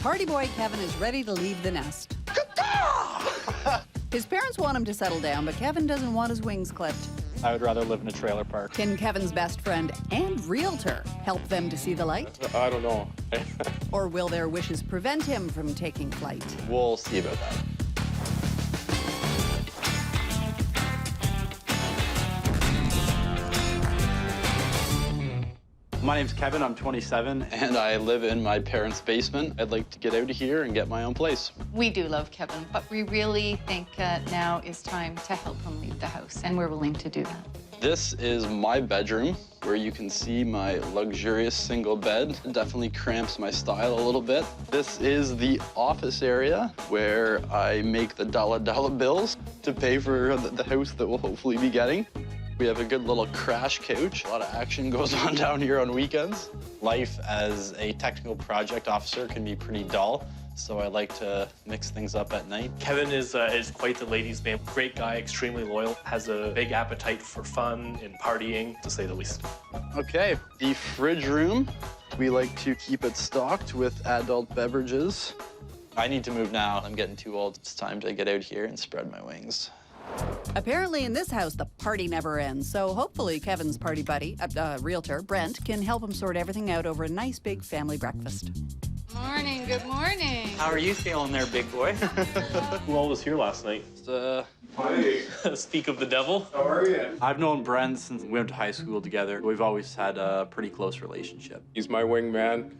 Party boy Kevin is ready to leave the nest. His parents want him to settle down, but Kevin doesn't want his wings clipped. I would rather live in a trailer park. Can Kevin's best friend and realtor help them to see the light? I don't know. Or will their wishes prevent him from taking flight? We'll see about that. My name's Kevin, I'm 27, and I live in my parents' basement. I'd like to get out of here and get my own place. We do love Kevin, but we really think now is time to help him leave the house, and we're willing to do that. This is my bedroom, where you can see my luxurious single bed. It definitely cramps my style a little bit. This is the office area, where I make the dollar bills to pay for the house that we'll hopefully be getting. We have a good little crash couch. A lot of action goes on down here on weekends. Life as a technical project officer can be pretty dull, so I like to mix things up at night. Kevin is quite the ladies' man. Great guy, extremely loyal, has a big appetite for fun and partying, to say the least. Okay, the fridge room. We like to keep it stocked with adult beverages. I need to move now. I'm getting too old. It's time to get out here and spread my wings. Apparently in this house, the party never ends, so hopefully Kevin's party buddy, realtor, Brent, can help him sort everything out over a nice big family breakfast. Morning, good morning. How are you feeling there, big boy? Who all was here last night? Hi. Speak of the devil. How are you? I've known Brent since we went to high school together. We've always had a pretty close relationship. He's my wingman.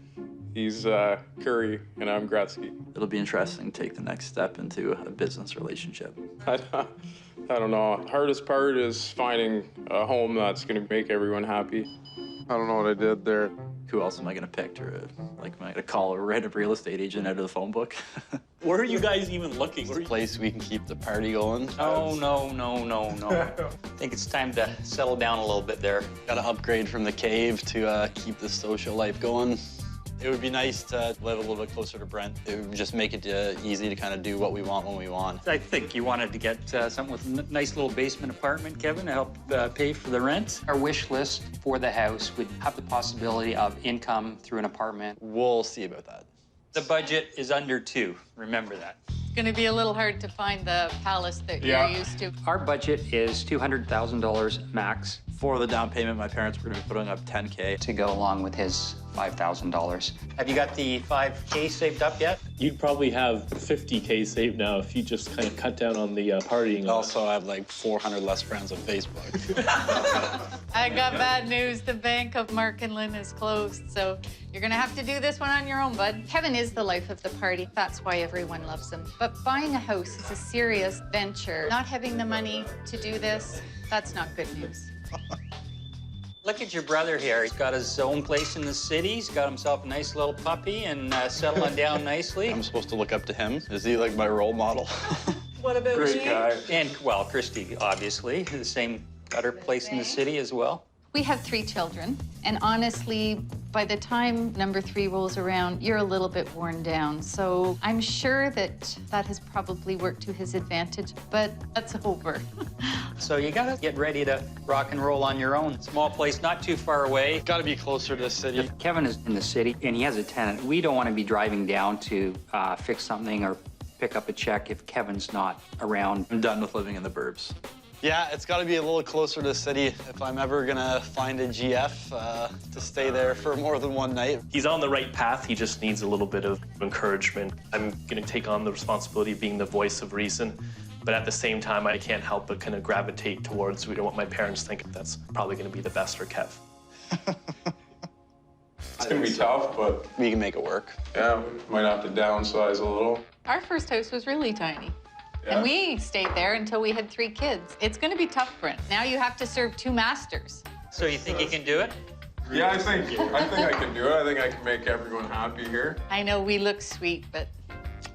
He's Curry, and I'm Gretzky. It'll be interesting to take the next step into a business relationship. I don't know. Hardest part is finding a home that's going to make everyone happy. I don't know what I did there. Who else am I gonna pick to, like, am I gonna call a random real estate agent out of the phone book? Where are you guys even looking? A place we can keep the party going. Oh, no. I think it's time to settle down a little bit there. Gotta upgrade from the cave to keep the social life going. It would be nice to live a little bit closer to Brent. It would just make it easy to kind of do what we want when we want. I think you wanted to get something with a nice little basement apartment, Kevin, to help pay for the rent. Our wish list for the house would have the possibility of income through an apartment. We'll see about that. The budget is under 2. Remember that. It's going to be a little hard to find the palace that you're used to. Our budget is $200,000 max For the down payment, my parents were gonna be putting up $10K. to go along with his $5,000. Have you got the $5K saved up yet? You'd probably have $50K saved now if you just kind of cut down on the partying. Also, I have like 400 less friends on Facebook. I got bad news. The Bank of Mark and Lynn is closed, so you're going to have to do this one on your own, bud. Kevin is the life of the party. That's why everyone loves him. But buying a house is a serious venture. Not having the money to do this, that's not good news. Look at your brother here. He's got his own place in the city. He's got himself a nice little puppy and settling down nicely. I'm supposed to look up to him? Is he like my role model? What about Great me? guy. And, well, Christy, obviously, the same, got her place in the city as well. We have 3 children, and honestly, by the time number 3 rolls around, you're a little bit worn down. So I'm sure that has probably worked to his advantage, but that's over. So you gotta get ready to rock and roll on your own. Small place, not too far away. Gotta be closer to the city. If Kevin is in the city and he has a tenant, we don't want to be driving down to fix something or pick up a check if Kevin's not around. I'm done with living in the burbs. Yeah, it's got to be a little closer to the city if I'm ever gonna find a GF to stay there for more than one night. He's on the right path. He just needs a little bit of encouragement. I'm going to take on the responsibility of being the voice of reason, but at the same time, I can't help but kind of gravitate towards what my parents think. That's probably going to be the best for Kev. It's going to be tough, but We can make it work. yeah, we might have to downsize a little. Our first house was really tiny. Yeah. And we stayed there until we had 3 kids. It's going to be tough, Brent. Now you have to serve 2 masters. So you think you can do it? Yeah, I think I can do it. I think I can make everyone happy here. I know we look sweet, but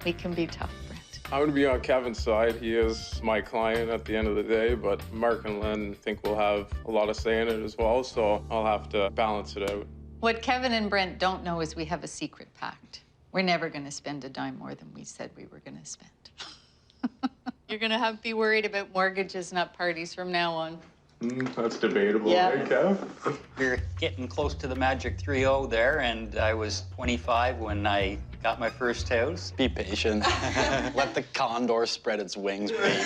we can be tough, Brent. I'm going to be on Kevin's side. He is my client at the end of the day, but Mark and Lynn think will have a lot of say in it as well, so I'll have to balance it out. What Kevin and Brent don't know is we have a secret pact. We're never going to spend a dime more than we said we were going to spend. You're going to have to be worried about mortgages, not parties from now on. That's debatable, Yeah. right, Kev? We're getting close to the magic 3-0 there, and I was 25 when I got my first house. Be patient. Let the condor spread its wings, baby.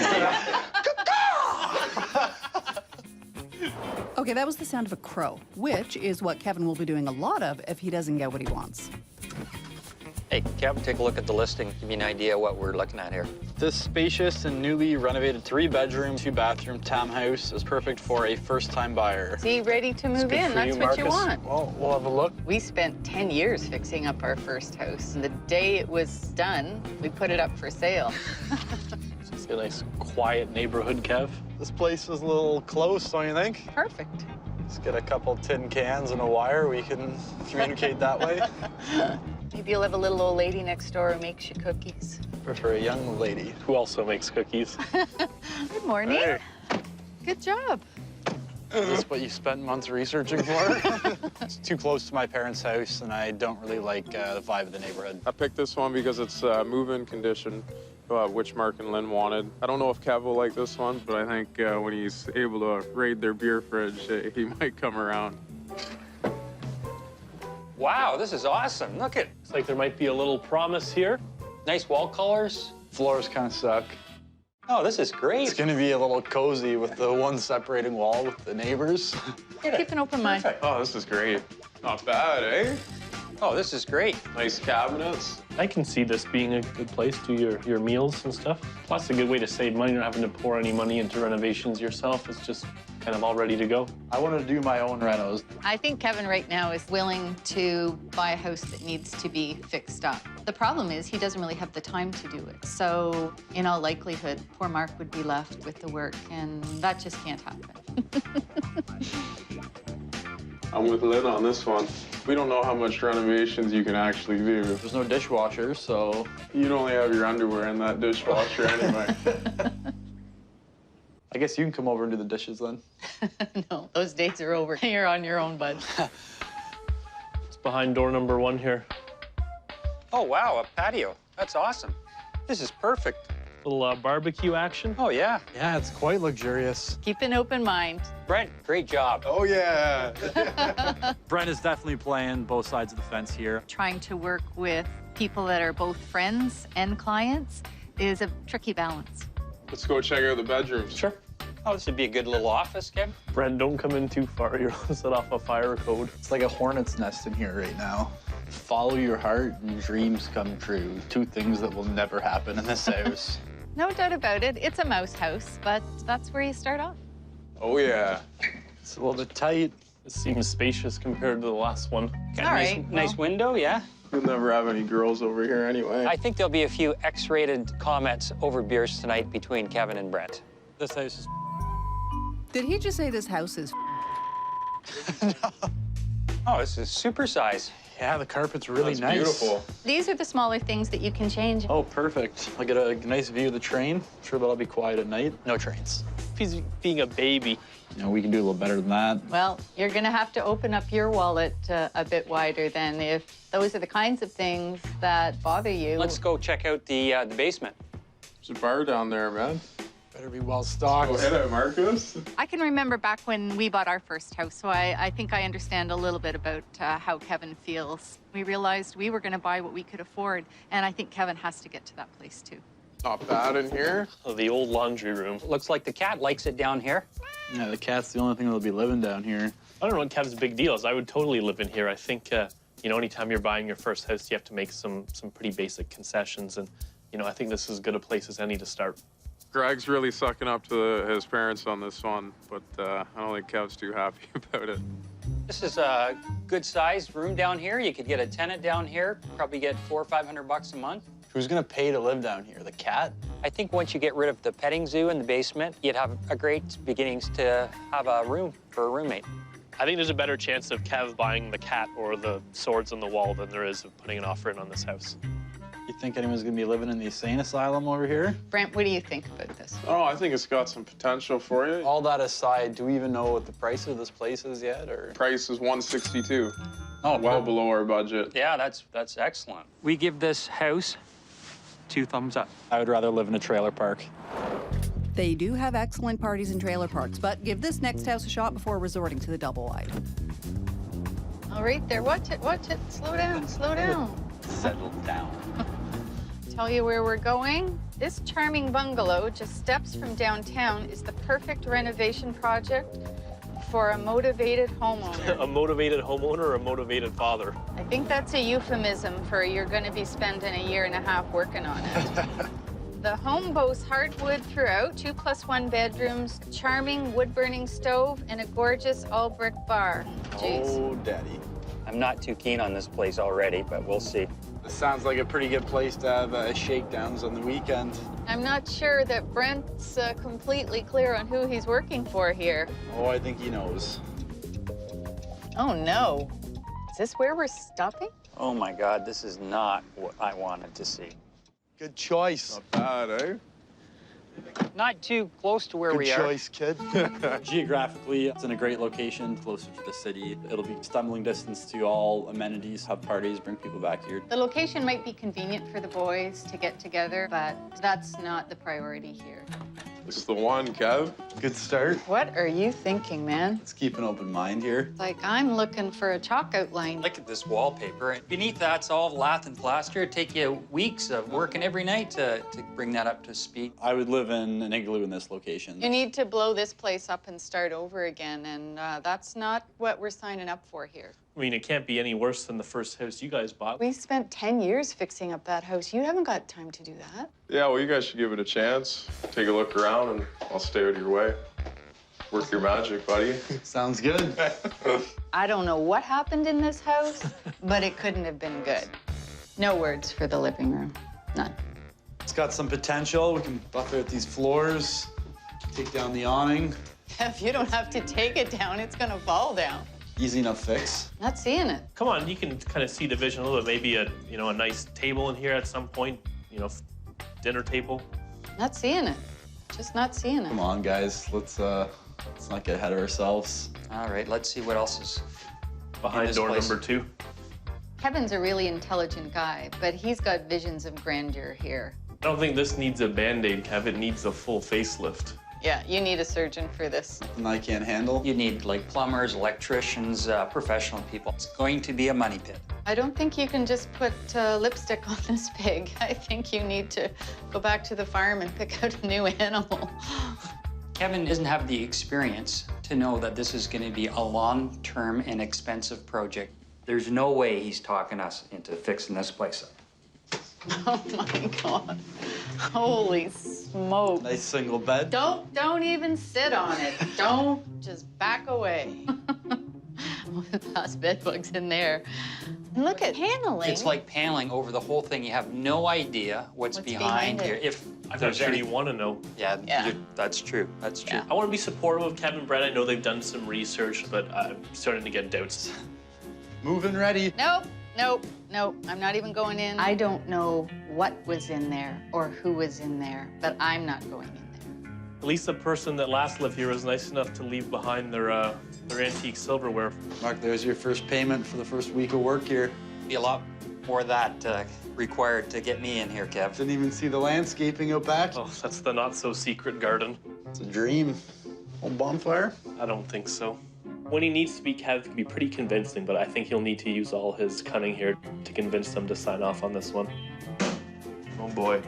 Okay, that was the sound of a crow, which is what Kevin will be doing a lot of if he doesn't get what he wants. Hey, Kevin, take a look at the listing. Give me an idea what we're looking at here. This spacious and newly renovated 3-bedroom, 2-bathroom townhouse is perfect for a first-time buyer. See, ready to move in. That's what you want. Well, we'll have a look. We spent 10 years fixing up our first house. And the day it was done, we put it up for sale. It's a nice, quiet neighborhood, Kev. This place is a little close, don't you think? Perfect. Let's get a couple tin cans and a wire. We can communicate that way. Maybe you'll have a little old lady next door who makes you cookies. For a young lady. Who also makes cookies. Good morning. Hey. Good job. Is this what you spent months researching for? It's too close to my parents' house, and I don't really like the vibe of the neighborhood. I picked this one because it's move-in condition, which Mark and Lynn wanted. I don't know if Kev will like this one, but I think when he's able to raid their beer fridge, he might come around. Wow, this is awesome. Look at Looks like there might be a little promise here. nice wall colors. Floors kind of suck. Oh, this is great. It's gonna be a little cozy with the one separating wall with the neighbors. Keep an open mind. Oh, this is great. Not bad, eh? Oh, this is great. Nice cabinets. I can see this being a good place to do your meals and stuff. Plus, a good way to save money, not having to pour any money into renovations yourself. It's just kind of all ready to go. I want to do my own renos. I think Kevin right now is willing to buy a house that needs to be fixed up. The problem is he doesn't really have the time to do it. So in all likelihood, poor Mark would be left with the work, and that just can't happen. I'm with Lynn on this one. We don't know how much renovations you can actually do. There's no dishwasher, so You'd only have your underwear in that dishwasher anyway. I guess you can come over and do the dishes then. No, those days are over. You're on your own, bud. It's behind door number 1 here. Oh, wow, a patio. That's awesome. This is perfect. Little barbecue action. Oh, yeah. Yeah, it's quite luxurious. Keep an open mind. Brent, great job. Oh, yeah. Brent is definitely playing both sides of the fence here. Trying to work with people that are both friends and clients is a tricky balance. Let's go check out the bedrooms. Sure. Oh, this would be a good little office, Kevin. Brent, don't come in too far. You'll set off a fire code. It's like a hornet's nest in here right now. Follow your heart and dreams come true. 2 things that will never happen in this house. No doubt about it. It's a mouse house, but that's where you start off. Oh, yeah. It's a little bit tight. This seems spacious compared to the last one. Got a All nice, right, nice well. window, yeah. You'll never have any girls over here anyway. I think there'll be a few X-rated comments over beers tonight between Kevin and Brent. This house is Did he just say this house is Oh, this is super size. Yeah, the carpet's really That's nice. beautiful. These are the smaller things that you can change. Oh, perfect. I'll get a nice view of the train. I'm sure that'll be quiet at night. No trains. If he's being a baby. You know, we can do a little better than that. Well, you're going to have to open up your wallet a bit wider then if those are the kinds of things that bother you. Let's go check out the basement. There's a bar down there, man. Better be well stocked. Go ahead, Marcus. I can remember back when we bought our first house, so I think I understand a little bit about how Kevin feels. We realized we were going to buy what we could afford, and I think Kevin has to get to that place too. Not bad in here. Oh, the old laundry room. Looks like the cat likes it down here. Yeah, the cat's the only thing that'll be living down here. I don't know what Kev's big deal is. I would totally live in here. I think, you know, anytime you're buying your first house, you have to make some pretty basic concessions. And, you know, I think this is as good a place as any to start. Greg's really sucking up to his parents on this one, but I don't think Kev's too happy about it. This is a good-sized room down here. You could get a tenant down here, probably get $400 or $500 a month. Who's gonna pay to live down here? The cat? I think once you get rid of the petting zoo in the basement, you'd have a great beginnings to have a room for a roommate. I think there's a better chance of Kev buying the cat or the swords on the wall than there is of putting an offer in on this house. You think anyone's gonna be living in the insane asylum over here? Brent, what do you think about this? Oh, I think it's got some potential for you. All that aside, do we even know what the price of this place is yet, or? Price is $162. Oh, Well below our budget. Yeah, that's excellent. We give this house 2 thumbs up. I would rather live in a trailer park. They do have excellent parties and trailer parks, but give this next house a shot before resorting to the double wide. All right there, watch it, slow down, slow down. Settle down. Tell you where we're going. This charming bungalow, just steps from downtown, is the perfect renovation project for a motivated homeowner. A motivated homeowner or a motivated father? I think that's a euphemism for you're going to be spending a year and a half working on it. The home boasts hardwood throughout, 2+1 bedrooms, charming wood-burning stove, and a gorgeous all-brick bar. Jeez. Oh, Daddy. I'm not too keen on this place already, but we'll see. This sounds like a pretty good place to have shakedowns on the weekend. I'm not sure that Brent's completely clear on who he's working for here. Oh, I think he knows. Oh, no. Is this where we're stopping? Oh my God, this is not what I wanted to see. Good choice. Not bad, eh? Not too close to where Good we are. choice, kid. Geographically, it's in a great location, closer to the city. It'll be stumbling distance to all amenities, have parties, bring people back here. The location might be convenient for the boys to get together, but that's not the priority here. This is the one, Kev. Good start. What are you thinking, man? Let's keep an open mind here. Like, I'm looking for a chalk outline. Look at this wallpaper. Beneath that's all lath and plaster. It'd take you weeks of working every night to bring that up to speed. I would live in an igloo in this location. You need to blow this place up and start over again, and that's not what we're signing up for here. I mean, it can't be any worse than the first house you guys bought. We spent 10 years fixing up that house. You haven't got time to do that. Yeah, well, you guys should give it a chance. Take a look around, and I'll stay out of your way. Work your magic, buddy. Sounds good. I don't know what happened in this house, but it couldn't have been good. No words for the living room. None. It's got some potential. We can buff out these floors, take down the awning. If you don't have to take it down, it's gonna fall down. Easy enough fix. Not seeing it. Come on, you can kind of see the vision a little bit. Maybe a nice table in here at some point. Dinner table. Not seeing it. Just not seeing it. Come on, guys. Let's not get ahead of ourselves. All right, let's see what else is Behind this door place. number 2. Kevin's a really intelligent guy, but he's got visions of grandeur here. I don't think this needs a Band-Aid, Kev. It needs a full facelift. Yeah, you need a surgeon for this. And I can't handle. You need like plumbers, electricians, professional people. It's going to be a money pit. I don't think you can just put lipstick on this pig. I think you need to go back to the farm and pick out a new animal. Kevin doesn't have the experience to know that this is going to be a long-term and expensive project. There's no way he's talking us into fixing this place up. Oh my God. Holy smoke. Nice single bed. Don't even sit on it. Don't, just back away. Lots of bed bugs in there. And look at paneling. It's like paneling over the whole thing. You have no idea what's behind behind here. it. If I'm not there's sure any... you want to know. Yeah, Yeah. that's true. That's true. Yeah. I want to be supportive of Kevin Brett. I know they've done some research, but I'm starting to get doubts. Moving ready. Nope, nope, nope. I'm not even going in. I don't know what was in there or who was in there, but I'm not going in there. At least the person that last lived here was nice enough to leave behind their antique silverware. Mark, there's your first payment for the first week of work here. Be a lot more of that required to get me in here, Kev. Didn't even see the landscaping out back. Oh, that's the not-so-secret garden. It's a dream. Old bonfire. I don't think so. When he needs to be, Kev can be pretty convincing, but I think he'll need to use all his cunning here to convince them to sign off on this one. Oh boy,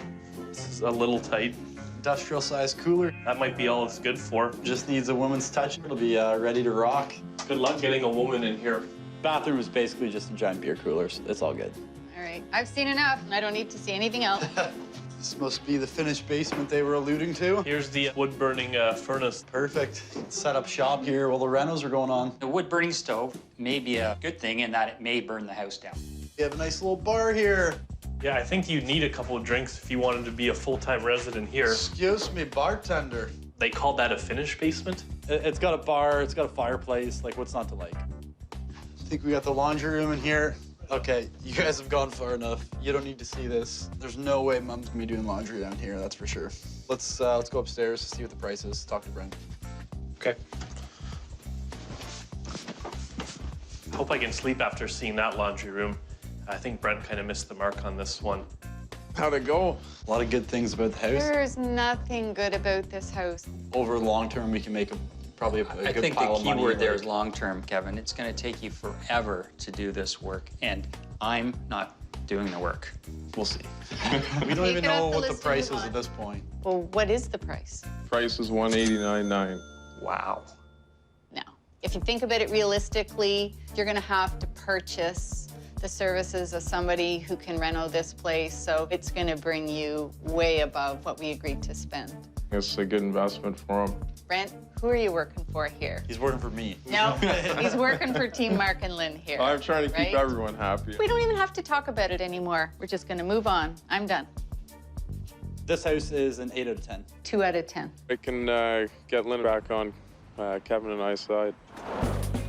this is a little tight. Industrial sized cooler. That might be all it's good for. Just needs a woman's touch. It'll be ready to rock. Good luck getting a woman in here. Bathroom is basically just a giant beer cooler, so it's all good. All right, I've seen enough, and I don't need to see anything else. This must be the finished basement they were alluding to. Here's the wood-burning furnace. Perfect. Set up shop here while the renos are going on. The wood-burning stove may be a good thing in that it may burn the house down. We have a nice little bar here. Yeah, I think you need a couple of drinks if you wanted to be a full-time resident here. Excuse me, bartender. They called that a finished basement? It's got a bar, it's got a fireplace, like what's not to like? I think we got the laundry room in here. Okay, you guys have gone far enough. You don't need to see this. There's no way Mom's gonna be doing laundry down here, that's for sure. Let's go upstairs, see what the price is, talk to Brent. Okay. Hope I can sleep after seeing that laundry room. I think Brent kind of missed the mark on this one. How'd it go? A lot of good things about the house. There's nothing good about this house. Over the long term, we can make probably a I good think pile the of key money. word there is long-term, Kevin. It's going to take you forever to do this work, and I'm not doing the work. We'll see. We don't Take even it off know the what the list price and is move at on. this point. Well, what is the price? Price is $189,900. Wow. Now, if you think about it realistically, you're going to have to purchase the services of somebody who can reno this place, so it's going to bring you way above what we agreed to spend. It's a good investment for him. Brent, who are you working for here? He's working for me. No, he's working for Team Mark and Lynn here. I'm trying to keep right? everyone happy. We don't even have to talk about it anymore. We're just going to move on. I'm done. This house is an 8 out of 10. 2 out of 10. I can get Lynn back on Kevin and I's side.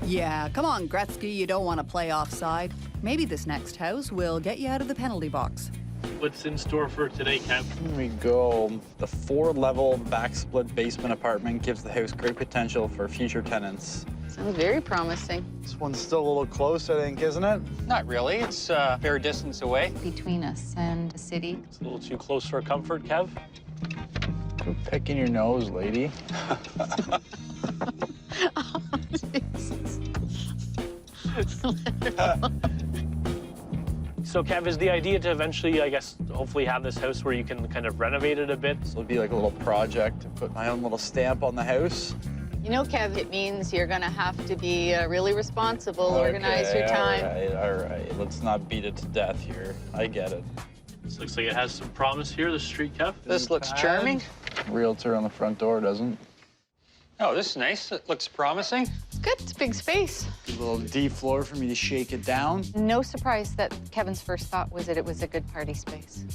Yeah, come on, Gretzky, you don't want to play offside. Maybe this next house will get you out of the penalty box. What's in store for today, Kev? Here we go. The 4-level back-split basement apartment gives the house great potential for future tenants. Sounds very promising. This one's still a little close, I think, isn't it? Not really. It's a fair distance away. Between us and the city. It's a little too close for comfort, Kev. Quit picking your nose, lady. So, Kev, is the idea to eventually, I guess, hopefully have this house where you can kind of renovate it a bit? This will be like a little project to put my own little stamp on the house. You know, Kev, it means you're going to have to be really responsible, organize your time. All right. Let's not beat it to death here. I get it. This looks like it has some promise here, the street, Kev. This looks charming. Realtor on the front door doesn't. Oh, this is nice. It looks promising. It's good. It's a big space. A little deep floor for me to shake it down. No surprise that Kevin's first thought was that it was a good party space.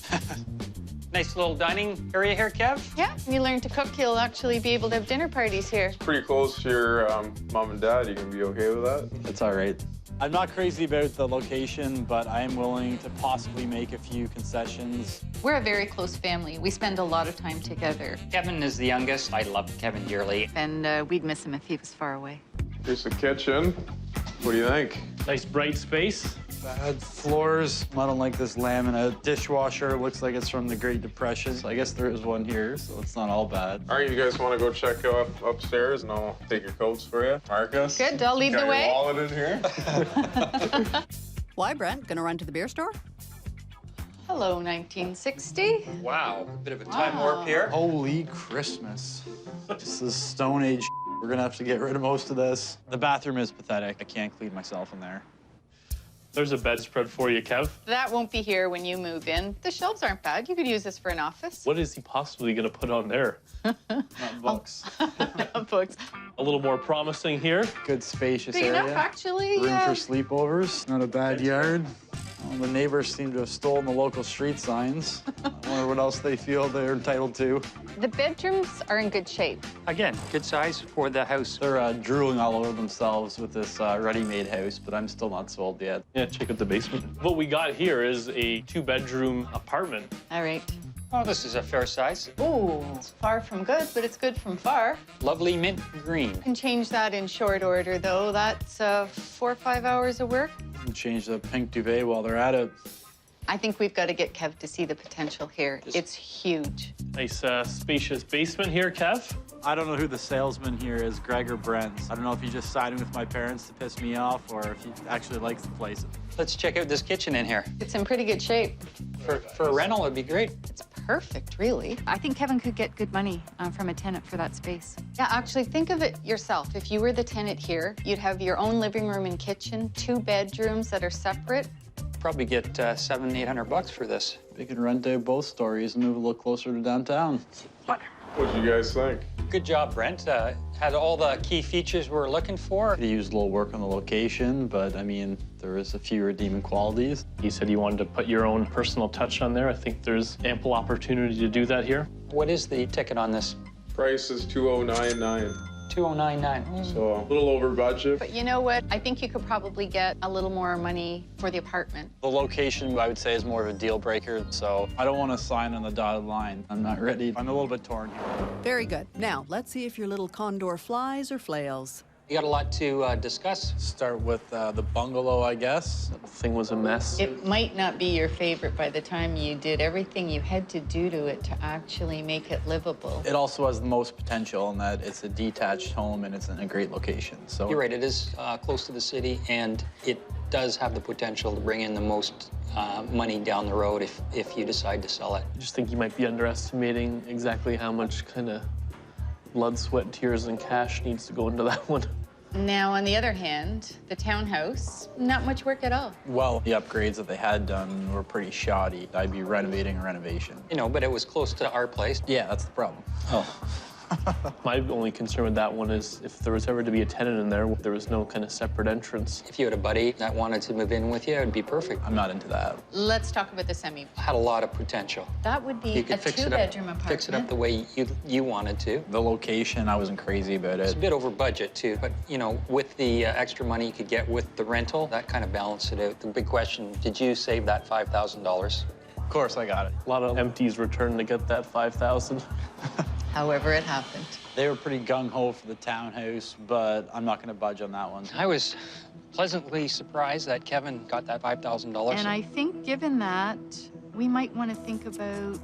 Nice little dining area here, Kev. Yeah, when you learn to cook, you'll actually be able to have dinner parties here. Pretty close to your mom and dad. You gonna be okay with that? It's all right. I'm not crazy about the location, but I am willing to possibly make a few concessions. We're a very close family. We spend a lot of time together. Kevin is the youngest. I love Kevin dearly. And we'd miss him if he was far away. Here's the kitchen. What do you think? Nice bright space. Bad floors. I don't like this laminate. Dishwasher looks like it's from the Great Depression. So I guess there is one here, so it's not all bad. All right, you guys want to go check out upstairs, and I'll take your coats for you. Marcus? Good, I'll lead got the your way. wallet in here. Why, Brent? Gonna run to the beer store? Hello, 1960. Wow. A bit of a time warp here. Holy Christmas. This is Stone Age. We're gonna have to get rid of most of this. The bathroom is pathetic. I can't clean myself in there. There's a bedspread for you, Kev. That won't be here when you move in. The shelves aren't bad. You could use this for an office. What is he possibly going to put on there? Not books. Books. A little more promising here. Good spacious Big area. enough, actually. Room Yeah. for sleepovers. Not a bad yard. Well, the neighbors seem to have stolen the local street signs. I wonder what else they feel they're entitled to. The bedrooms are in good shape. Again, good size for the house. They're drooling all over themselves with this ready-made house, but I'm still not sold yet. Yeah, check out the basement. What we got here is a 2-bedroom apartment. All right. Oh, this is a fair size. Ooh, it's far from good, but it's good from far. Lovely mint green. Can change that in short order, though. That's 4 or 5 hours of work. And change the pink duvet while they're at it. I think we've got to get Kev to see the potential here. It's huge. Nice spacious basement here, Kev. I don't know who the salesman here is, Greg or Brent. I don't know if he's just siding with my parents to piss me off or if he actually likes the place. Let's check out this kitchen in here. It's in pretty good shape. For a rental, it'd be great. It's perfect, really. I think Kevin could get good money from a tenant for that space. Yeah, actually, think of it yourself. If you were the tenant here, you'd have your own living room and kitchen, 2 bedrooms that are separate. Probably get $700-800 for this. We could rent out both stories and move a little closer to downtown. What do you guys think? Good job, Brent. Had all the key features we're looking for. Could use a little work on the location, but I mean, there is a few redeeming qualities. You said you wanted to put your own personal touch on there. I think there's ample opportunity to do that here. What is the ticket on this? Price is $2,099. 2099. So a little over budget. But you know what? I think you could probably get a little more money for the apartment. The location, I would say, is more of a deal breaker, so I don't want to sign on the dotted line. I'm not ready. I'm a little bit torn here. Very good. Now, let's see if your little condor flies or flails. You got a lot to discuss. Start with the bungalow, I guess. The thing was a mess. It might not be your favorite by the time you did everything you had to do to it to actually make it livable. It also has the most potential in that it's a detached home and it's in a great location. So You're right, it is close to the city, and it does have the potential to bring in the most money down the road if you decide to sell it. I just think you might be underestimating exactly how much kind of blood, sweat, tears, and cash needs to go into that one. Now, on the other hand, the townhouse, not much work at all. well, the upgrades that they had done were pretty shoddy. I'd be renovating a renovation. You know, but it was close to our place. Yeah, that's the problem. Oh. My only concern with that one is if there was ever to be a tenant in there, there was no kind of separate entrance. If you had a buddy that wanted to move in with you, it'd be perfect. I'm not into that. Let's talk about the semi. Had a lot of potential. That would be You a could fix it up, two-bedroom apartment. fix it up the way you wanted to. The location, I wasn't crazy about It's it. a bit over budget, too, but, you know, with the extra money you could get with the rental, that kind of balanced it out. The big question, did you save that $5,000? Of course, I got it. A lot of empties returned to get that 5,000. However it happened. They were pretty gung-ho for the townhouse, but I'm not going to budge on that one. I was pleasantly surprised that Kevin got that $5,000. And I think, given that, we might want to think about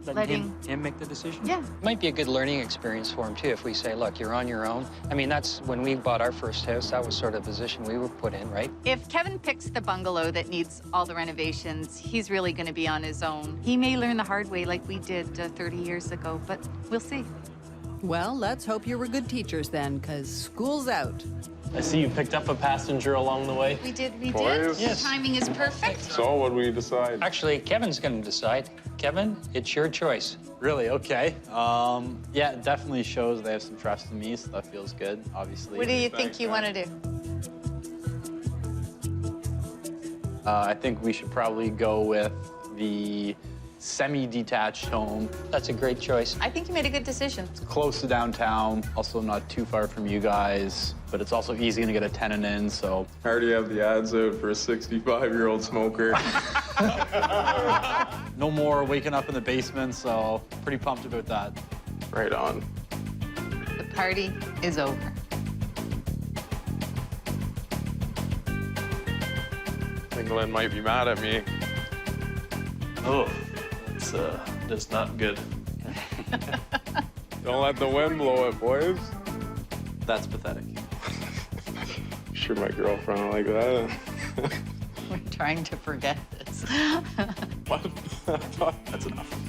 letting him make the decision? Yeah. Might be a good learning experience for him, too, if we say, look, you're on your own. I mean, that's when we bought our first house, that was sort of the position we were put in, right? If Kevin picks the bungalow that needs all the renovations, he's really going to be on his own. He may learn the hard way like we did 30 years ago, but we'll see. Well, let's hope you were good teachers then, because school's out. I see you picked up a passenger along the way. We did. Boys. The timing is perfect. So what do we decide? Actually, Kevin's going to decide. Kevin, it's your choice. Really? Okay. Yeah, it definitely shows they have some trust in me, so that feels good, obviously. What do you think you want to do? I think we should probably go with the semi-detached home. That's a great choice. I think you made a good decision. Close to downtown, also not too far from you guys, but it's also easy to get a tenant in, so. I already have the ads out for a 65-year-old smoker. No more waking up in the basement, so pretty pumped about that. Right on. The party is over. I think Lynn might be mad at me. Oh, that's not good. Don't let the wind blow it, boys. That's pathetic. Sure my girlfriend will like that. We're trying to forget this. What? That's enough.